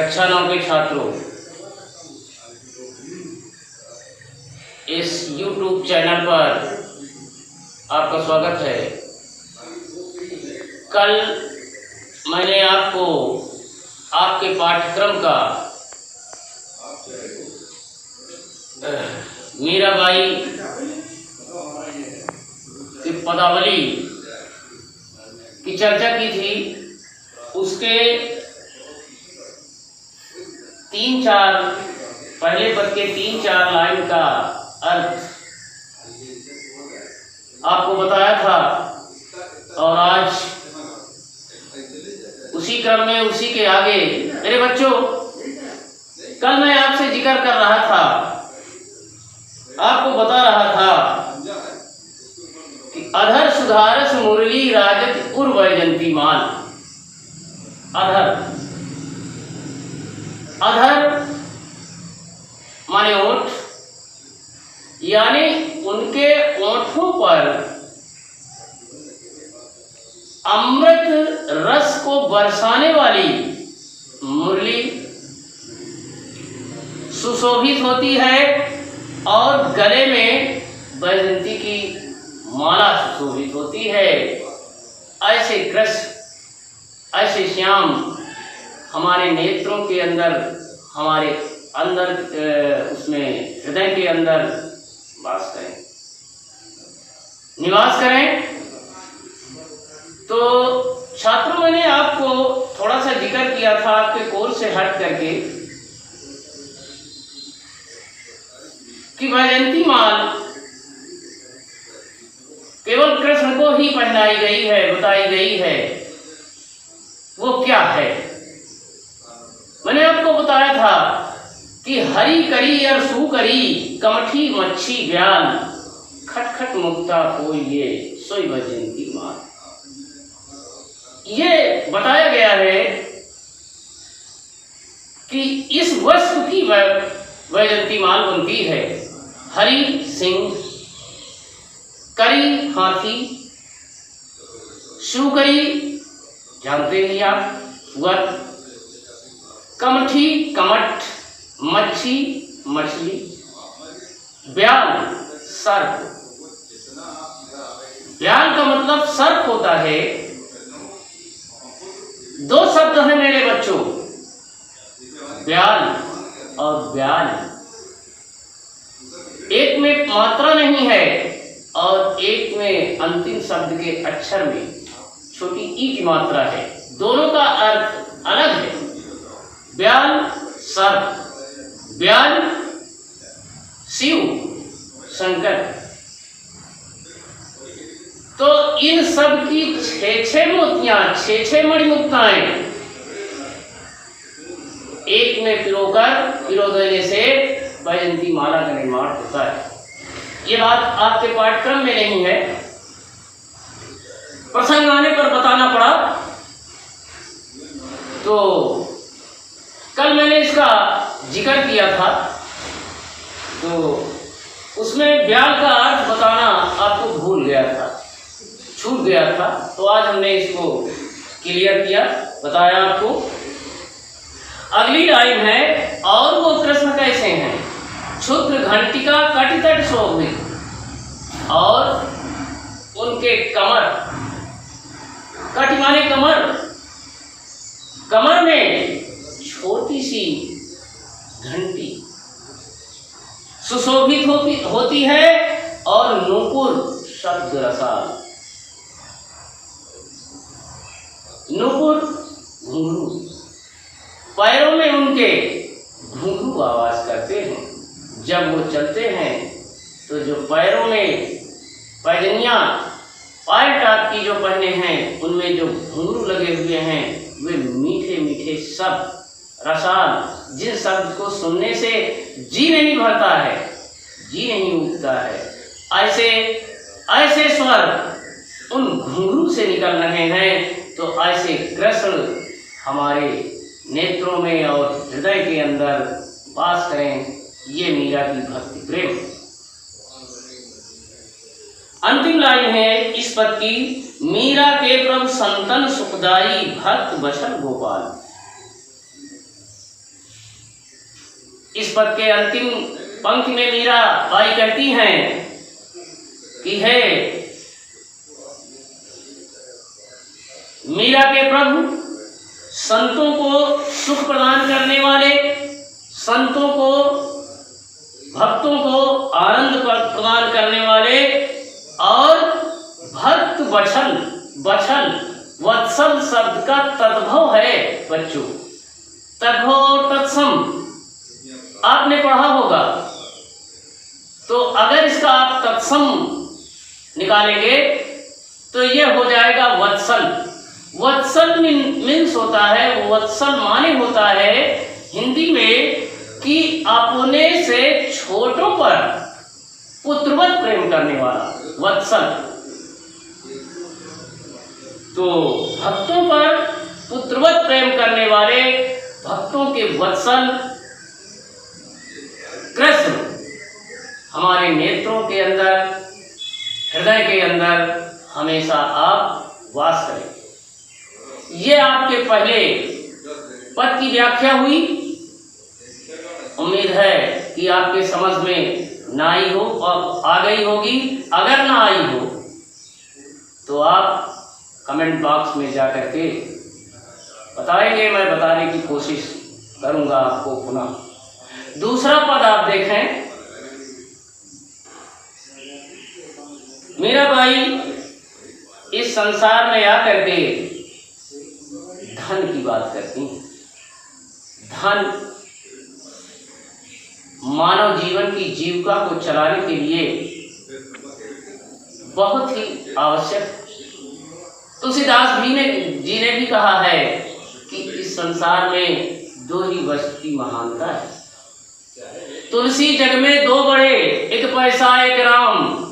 कक्षा 9 के छात्रों, इस YouTube चैनल पर आपका स्वागत है। कल मैंने आपको आपके पाठ्यक्रम का मीराबाई की पदावली की चर्चा की थी। उसके 3-4 पहले पद के 3-4 लाइन का अर्थ आपको बताया था, और आज उसी क्रम में उसी के आगे मेरे बच्चों, कल मैं आपसे जिक्र कर रहा था, आपको बता रहा था कि अधर सुधारस मुरली राजत उर्वैजंती मान। अधर माने ओठ, यानी उनके ओठों पर अमृत रस को बरसाने वाली मुरली सुशोभित होती है, और गले में वैजयंती की माला सुशोभित होती है। ऐसे कृष्ण, ऐसे श्याम हमारे नेत्रों के अंदर, हमारे अंदर उसमें हृदय के अंदर वास करें, निवास करें। तो छात्रों, मैंने आपको थोड़ा सा जिक्र किया था आपके कोर्स से हट करके कि वैजयंती माल केवल कृष्ण को ही पहनाई गई है, बताई गई है। वो क्या है? मैंने आपको बताया था कि हरी करी और सू करी, कमठी मच्छी ब्याल, खटखट मुक्ता कोई ये सोई वैजयंती माल। ये बताया गया है कि इस वस्तु की वैजयंती माल बनती है। हरी सिंह, करी हाथी, शूकरी जानते हैं आप सुअर, कमठी कमठ मच्छी मछली, ब्याल सर्प। ब्याल का मतलब सर्प होता है। 2 शब्द हैं मेरे बच्चों, ब्याल और ब्याल। एक में मात्रा नहीं है और एक में अंतिम शब्द के अक्षर में छोटी ई की मात्रा है। दोनों का अर्थ अलग है। ब्याल सर्प, ब्याल शिव शंकर। तो इन सब की 6 मोतियां, 6 मणिमुक्ताएं एक में पिरो देने से वैजयंती माला का निर्माण होता है। ये बात आपके पाठ्यक्रम में नहीं है, प्रसंग आने पर बताना पड़ा। तो कल मैंने इसका जिक्र किया था, तो उसमें ब्याल का अर्थ बताना आपको भूल गया था, छूट गया था। तो आज हमने इसको क्लियर किया, बताया आपको। अगली लाइन है, और वो कृष्ण कैसे हैं? क्षुद्र घंटिका कटितट शोभित, और उनके कमर, कटि माने कमर, कमर में छोटी सी घंटी सुशोभित होती है, और नूपुर शब्द रसाल। नूपुर घुंघरू, पैरों में उनके घुंघरू आवाज करते हैं। जब वो चलते हैं तो जो पैरों में पैजनियां, पायल टाप की जो पहने हैं, उनमें जो घुंघरू लगे हुए हैं, वे मीठे मीठे शब्द रसाल, जिन शब्द को सुनने से जी नहीं भरता है, जी नहीं उठता है, ऐसे ऐसे स्वर उन घुंघरू से निकल रहे हैं। तो ऐसे कृष्ण हमारे नेत्रों में और हृदय के अंदर वास करें। ये मीरा की भक्ति प्रेम। अंतिम लाइन है इस पद की, मीरा के प्रभु संतन सुखदाई भक्त बचन गोपाल। इस पद के अंतिम पंक्ति में मीरा बाई कहती हैं कि है मीरा के प्रभु संतों को सुख प्रदान करने वाले, संतों को भक्तों को आनंद प्रदान करने वाले और भक्त वत्सल शब्द का तद्भव है बच्चों। तद्भव और तत्सम आपने पढ़ा होगा, तो अगर इसका आप तत्सम निकालेंगे तो यह हो जाएगा वत्सल। वत्सल मीन्स होता है, वत्सल माने होता है हिंदी में कि अपने से छोटों पर पुत्रवत प्रेम करने वाला वत्सल। तो भक्तों पर पुत्रवत प्रेम करने वाले भक्तों के वत्सल कृष्ण हमारे नेत्रों के अंदर, हृदय के अंदर हमेशा आप वास करें। ये आपके पहले पद की व्याख्या हुई। उम्मीद है कि आपके समझ में ना आई हो और आ गई होगी। अगर ना आई हो तो आप कमेंट बॉक्स में जा करके बताएंगे, मैं बताने की कोशिश करूंगा आपको पुनः। दूसरा पद आप देखें, मीराबाई इस संसार में आकर के धन की बात करती हैं। धन मानव जीवन की जीविका को चलाने के लिए बहुत ही आवश्यक है। तुलसीदास जी ने भी कहा है कि इस संसार में दो ही वस्तु की महानता है। तुलसी जग में दो बड़े, एक पैसा एक राम।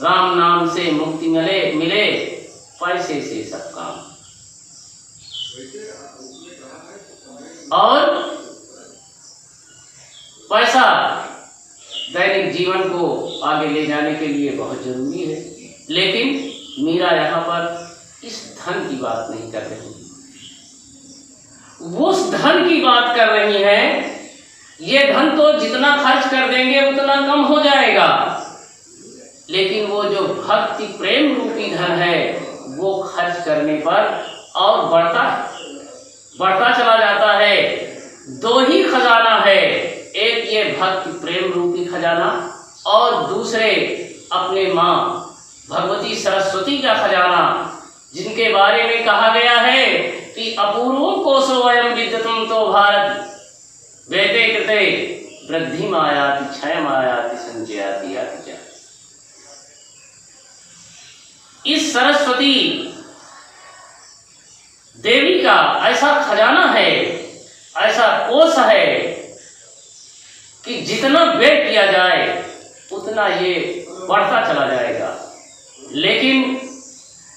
राम नाम से मुक्ति मिले पैसे से सब काम। और पैसा दैनिक जीवन को आगे ले जाने के लिए बहुत जरूरी है, लेकिन मीरा यहाँ पर इस धन की बात नहीं कर रही, वो उस धन की बात कर रही है। ये धन तो जितना खर्च कर देंगे उतना कम हो जाएगा, लेकिन वो जो भक्ति प्रेम रूपी धन है वो खर्च करने पर और बढ़ता चला जाता है। दो ही खजाना है, एक ये भक्ति प्रेम रूपी खजाना और दूसरे अपने माँ भगवती सरस्वती का खजाना, जिनके बारे में कहा गया है कि अपूर्वं कोशो वयं विद्यतुं तो भारत वेदे कृते वृद्धि मायाति क्षयम् आयाति संचयाति याति च। इस सरस्वती देवी का ऐसा खजाना है, ऐसा कोष है कि जितना व्यय किया जाए उतना ये बढ़ता चला जाएगा। लेकिन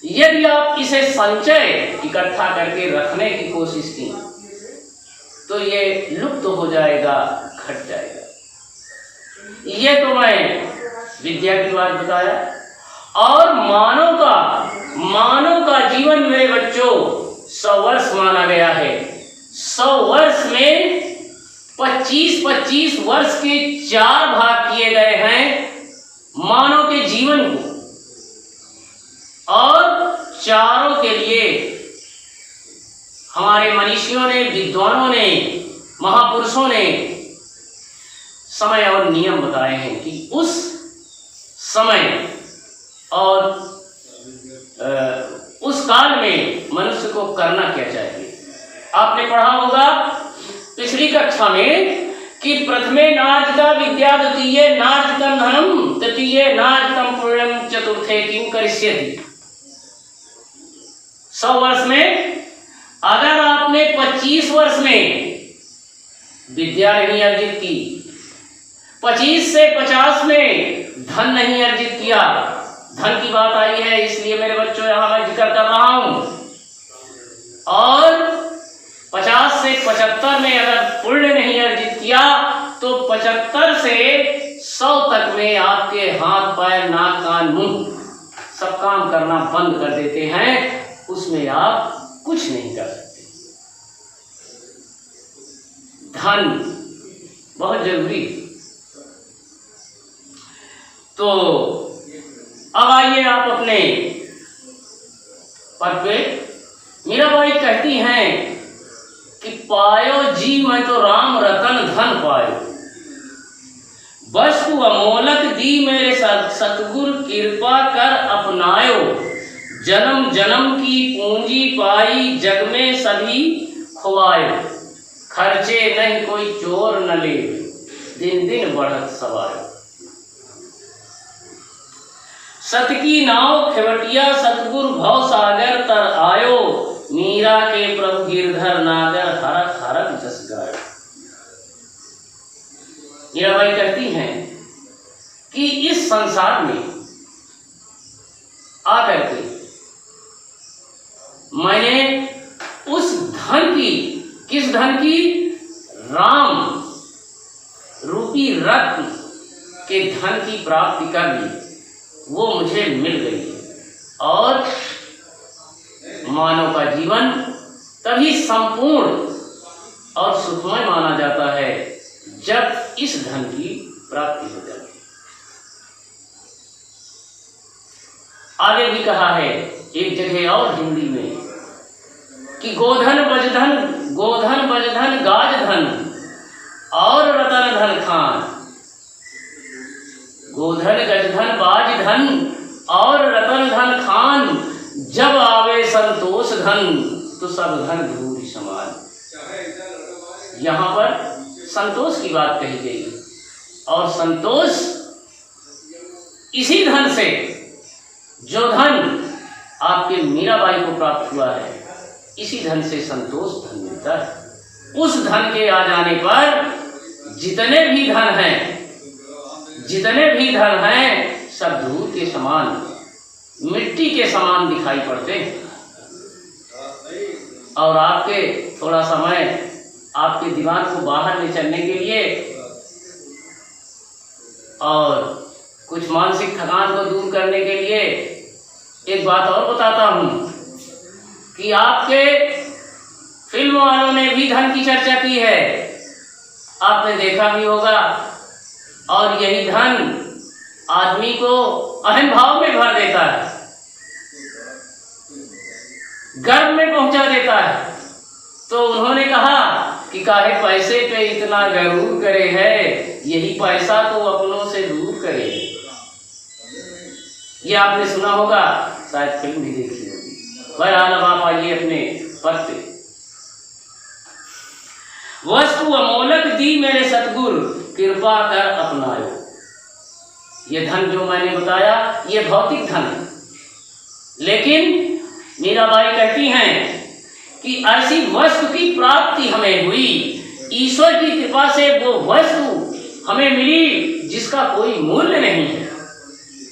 यदि आप इसे संचय इकट्ठा करके रखने की कोशिश की तो ये लुप्त हो जाएगा, घट जाएगा। ये तो मैं विद्या की बात बताया। और मानव का जीवन मेरे बच्चों 100 वर्ष माना गया है। 100 वर्ष में 25-25 वर्ष के 4 भाग किए गए हैं मानव के जीवन को, और चारों के लिए हमारे मनीषियों ने, विद्वानों ने, महापुरुषों ने समय और नियम बताए हैं कि उस समय और उस काल में मनुष्य को करना क्या चाहिए। आपने पढ़ा होगा पिछली कक्षा में कि प्रथमे नार्जिता विद्या, द्वितीये नार्जितं धनम, तृतीये नार्जितं पुण्यम, चतुर्थे किं करिष्यति। 100 वर्ष में अगर आपने 25 वर्ष में विद्या नहीं अर्जित की, 25 से 50 में धन नहीं अर्जित किया, धन की बात आई है इसलिए मेरे बच्चों यहां मैं जिक्र कर रहा हूं, और 50 से 75 में अगर पुण्य नहीं अर्जित किया तो 75 से 100 तक में आपके हाथ पैर नाक कान मुंह सब काम करना बंद कर देते हैं। उसमें आप कुछ नहीं कर सकते। धन बहुत जरूरी। तो अब आइए आप अपने पद पे। मीराबाई कहती हैं कि पायो जी मैं तो राम रतन धन पायो, वस्तु अमोलक दी मेरे सतगुर कृपा कर अपनायो, जन्म जन्म की पूंजी पाई जग में सभी खुआयो, खर्चे नहीं कोई चोर न ले दिन दिन बढ़त सवायो। सत की नाव खेवटिया सतगुर भव सागर तर आयो, मीरा के प्रभु गिरधर नागर हरक हरक जस गायो। मीराबाई कहती हैं कि इस संसार में आकर के मैंने उस धन की, किस धन की, राम रूपी रत्न के धन की प्राप्ति कर ली, वो मुझे मिल गई है। और मानव का जीवन तभी संपूर्ण और सुखमय माना जाता है जब इस धन की प्राप्ति हो जाती है। आगे भी कहा है एक जगह और हिंदी में कि गोधन बजधन गाज धन और रतन धन खान, गोधन गजधन बाज धन और रतन धन खान, जब आवे संतोष धन तो सब धन धूल समान। यहाँ पर संतोष की बात कही गई और संतोष इसी धन से, जो धन आपके मीराबाई को प्राप्त हुआ है, इसी धन से संतोष धन मिलता है। उस धन के आ जाने पर जितने भी धन हैं सब धूल के समान, मिट्टी के समान दिखाई पड़ते हैं। और आपके थोड़ा समय आपके दिमाग को बाहर ले चलने के लिए और कुछ मानसिक थकान को दूर करने के लिए एक बात और बताता हूँ कि आपके फिल्म वालों ने भी धन की चर्चा की है, आपने देखा भी होगा। और यही धन आदमी को अहम भाव में भर देता है, गर्व में पहुंचा देता है। तो उन्होंने कहा कि काहे पैसे पे इतना गरूर करे है, यही पैसा तो अपनों से दूर करे। ये आपने सुना होगा, शायद फिल्म भी देखी होगी। बहरहाल अब आप आइए अपने पद पे। वस्तु अमोलक दी मेरे सतगुर कृपा कर अपनायो। ये धन जो मैंने बताया ये भौतिक धन है, लेकिन मीराबाई कहती हैं कि ऐसी वस्तु की प्राप्ति हमें हुई, ईश्वर की कृपा से वो वस्तु हमें मिली जिसका कोई मूल्य नहीं है,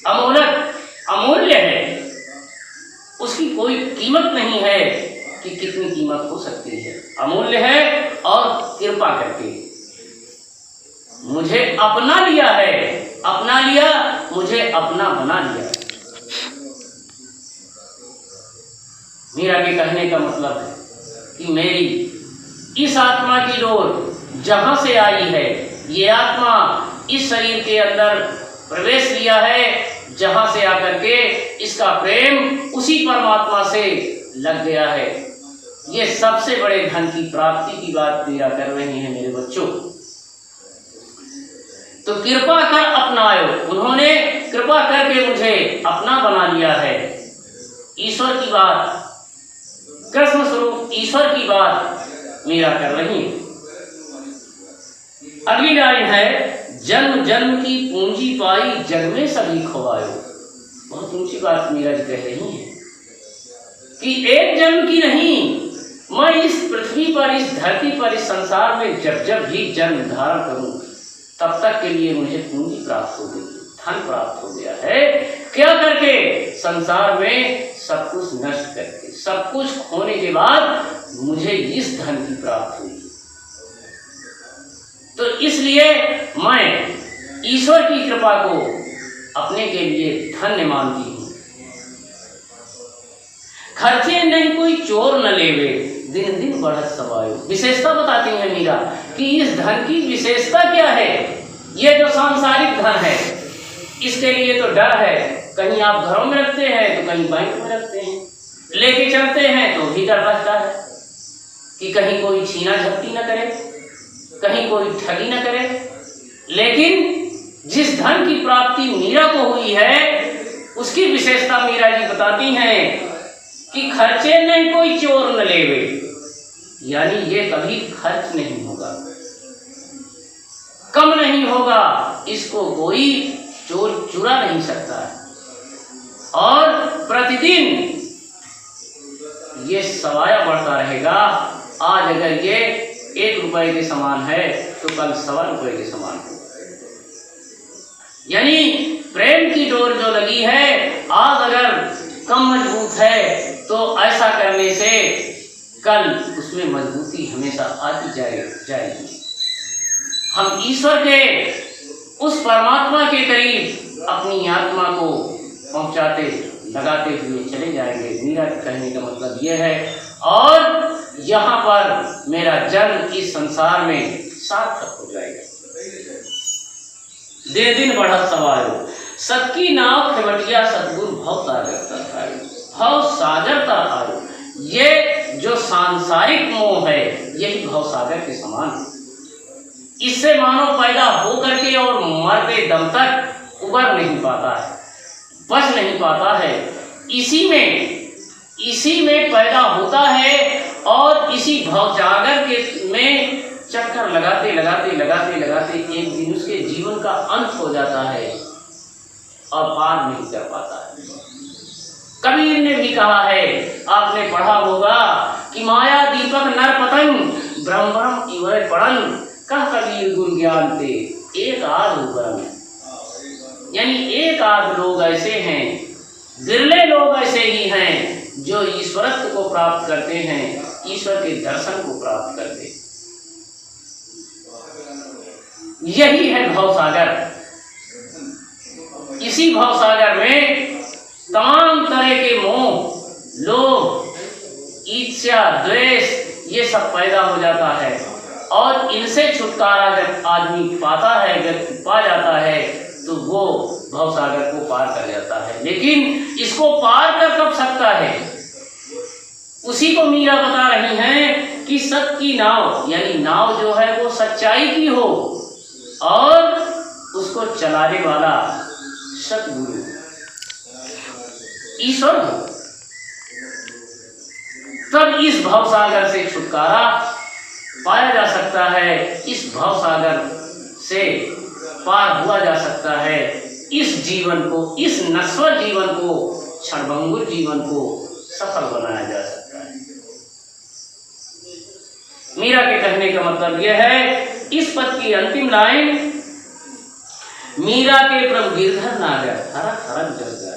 अमोलक अमूल्य है, उसकी कोई कीमत नहीं है कि कितनी कीमत हो सकती है, अमूल्य है। और कृपा करके मुझे अपना लिया है, अपना लिया, मुझे अपना बना लिया। मीरा के कहने का मतलब है कि मेरी इस आत्मा की डोर जहां से आई है, ये आत्मा इस शरीर के अंदर प्रवेश लिया है, जहां से आकर के इसका प्रेम उसी परमात्मा से लग गया है। ये सबसे बड़े धन की प्राप्ति की बात मीरा कर रही है मेरे बच्चों। तो कृपा कर अपनायो, उन्होंने कृपा करके मुझे अपना बना लिया है। ईश्वर की बात, कृष्ण स्वरूप ईश्वर की बात मीरा कर रही है। अगली लाइन है, जन्म जन्म की पूंजी पाई जग में सभी खोवायो। बहुत ऊंची बात मीरा जी कह रही है कि एक जन्म की नहीं, मैं इस पृथ्वी पर, इस धरती पर, इस संसार में जब जब भी जन्म धारण करूं तब तक के लिए मुझे पूंजी प्राप्त हो गई, धन प्राप्त हो गया है। क्या करके? संसार में सब कुछ नष्ट करके, सब कुछ खोने के बाद मुझे इस धन की प्राप्त हुई। तो इसलिए मैं ईश्वर की कृपा को अपने के लिए धन्य मानती हूँ। खर्चे नहीं कोई चोर न लेवे, दिन दिन बढ़त सवायो। विशेषता बताती है मीरा कि इस धन की विशेषता क्या है। ये जो सांसारिक धन है, इसके लिए तो डर है, कहीं आप घरों में रखते हैं तो कहीं बैंक में रखते हैं, लेके चलते हैं तो भी डर रहता है कि कहीं कोई छीना झपटी न करे, कहीं कोई ठगी न करे। लेकिन जिस धन की प्राप्ति मीरा को हुई है, उसकी विशेषता मीरा जी बताती हैं कि खर्चे नहीं कोई चोर न लेवे, यानी ये कभी खर्च नहीं होगा, कम नहीं होगा, इसको कोई चोर चुरा नहीं सकता है। और प्रतिदिन ये सवाया बढ़ता रहेगा। आज अगर ये 1 रुपए के समान है तो कल 1.25 रुपए के समान हो। यानी प्रेम की डोर जो लगी है, आज अगर कम मजबूत है तो ऐसा करने से कल उसमें मजबूती हमेशा आती जाएगी। हम ईश्वर के उस परमात्मा के करीब अपनी आत्मा को पहुंचाते लगाते हुए चले जाएंगे। मीरा के कहने का मतलब यह है। और यहाँ पर मेरा जन्म इस संसार में सार्थक हो जाएगा। दिन दिन बढ़त सवायो, सबकी नाव खेवटिया सतगुरु भव सागर तर आयो। ये जो सांसारिक मोह है, यही भव सागर के समान है। इससे मानव पैदा हो करके और मरते दम तक उबर नहीं पाता है, बच नहीं पाता है। इसी में पैदा होता है और इसी भवसागर के में चक्कर लगाते एक दिन उसके जीवन का अंत हो जाता है और पार नहीं कर पाता है। कबीर ने भी कहा है, आपने पढ़ा होगा कि माया दीपक नर पतंग ब्रह्म इवर पड़न, कह कबीर गुण ज्ञान ते एक आध उपरन। यानी एक आध लोग ऐसे हैं, विरले लोग ऐसे ही हैं जो ईश्वरत्व को प्राप्त करते हैं, ईश्वर के दर्शन को प्राप्त करते हैं। यही है भवसागर। इसी भवसागर में तमाम तरह के मोह, लोभ, ईर्ष्या, द्वेष, ये सब पैदा हो जाता है। और इनसे छुटकारा जब आदमी पाता है, व्यक्ति पा जाता है, तो वो भवसागर को पार कर जाता है। लेकिन इसको पार कर कब सकता है, उसी को मीरा बता रही हैं कि सत की नाव, यानी नाव जो है वो सच्चाई की हो और उसको चलाने वाला सतगुरु ईश्वर हो, तब इस भवसागर से छुटकारा पाया जा सकता है। इस भवसागर से पार हुआ जा सकता है। इस जीवन को, इस नश्वर जीवन को, क्षणभंगुर जीवन को सफल बनाया जा सकता है। मीरा के कहने का मतलब यह है, इस पद की अंतिम लाइन, मीरा के प्रभु गिरधर नागर हरक हरक जल गए।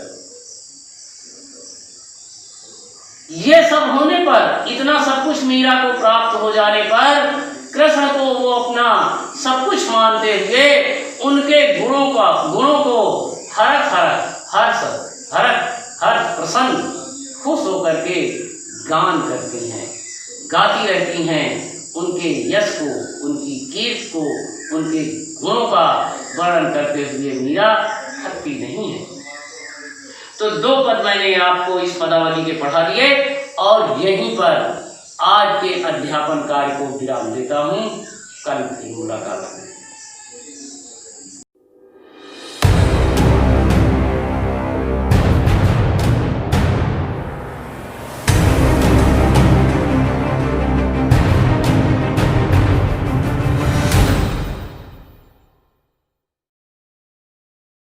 ये सब होने पर, इतना सब कुछ मीरा को प्राप्त हो जाने पर, कृष्ण को वो अपना सब कुछ मानते हुए उनके गुणों को हर्ष प्रसन्न खुश होकर के गान करती हैं, गाती रहती हैं। उनके यश को, उनकी कीर्ति को, उनके गुणों का वर्णन करते हुए मीरा थकती नहीं है। तो 2 पद मैंने आपको इस पदावली के पढ़ा दिए और यहीं पर आज के अध्यापन कार्य को विराम देता हूँ। कल फिर मुलाकात।